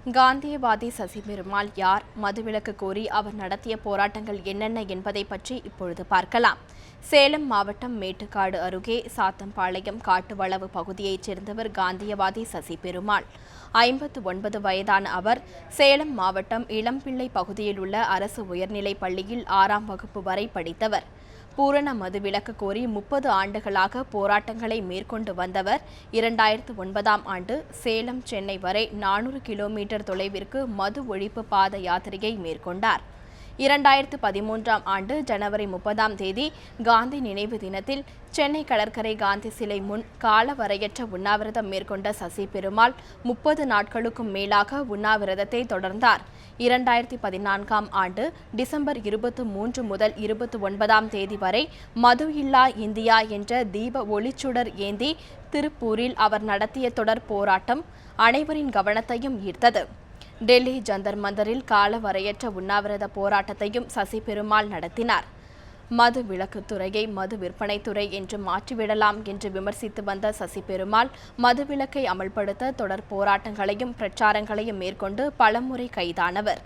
காந்தியவாதி சசி பெருமாள் யார்? மதுவிலக்கு கோரி அவர் நடத்திய போராட்டங்கள் என்னென்ன என்பதை பற்றி இப்பொழுது பார்க்கலாம். சேலம் மாவட்டம் மேட்டுக்காடு அருகே சாத்தம்பாளையம் காட்டுவளவு பகுதியைச் சேர்ந்தவர் காந்தியவாதி சசி பெருமாள். 59 வயதான அவர் சேலம் மாவட்டம் இளம்பிள்ளை பகுதியில் உள்ள அரசு உயர்நிலைப் பள்ளியில் 6ஆம் வகுப்பு வரை படித்தவர். பூரண மதுவிலக்கு கோரி 30 ஆண்டுகளாக போராட்டங்களை மேற்கொண்டு வந்தவர் 2009ஆம் ஆண்டு சேலம் சென்னை வரை 400 கிலோமீட்டர் தொலைவிற்கு மது ஒழிப்பு பாத யாத்திரையை மேற்கொண்டார். 2013ஆம் ஆண்டு ஜனவரி 30ஆம் தேதி காந்தி நினைவு தினத்தில் சென்னை கடற்கரை காந்தி சிலை முன் காலவரையற்ற உண்ணாவிரதம் மேற்கொண்ட சசி பெருமாள் 30 நாட்களுக்கும் மேலாக உண்ணாவிரதத்தை தொடர்ந்தார். 2014ஆம் ஆண்டு டிசம்பர் 23 முதல் 29ஆம் தேதி வரை மது இல்லா இந்தியா என்ற தீப ஒளிச்சுடர் ஏந்தி திருப்பூரில் அவர் நடத்திய தொடர் போராட்டம் அனைவரின் கவனத்தையும் ஈர்த்தது. டெல்லி ஜந்தர் மந்தரில் காலவரையற்ற உண்ணாவிரத போராட்டத்தையும் சசி பெருமாள் நடத்தினார். மது விலக்குத்துறையை மது விற்பனைத்துறை என்று மாற்றிவிடலாம் என்று விமர்சித்து வந்த சசி பெருமாள் மதுவிலக்கை அமல்படுத்த தொடர் போராட்டங்களையும் பிரச்சாரங்களையும் மேற்கொண்டு பலமுறை கைதானவர்.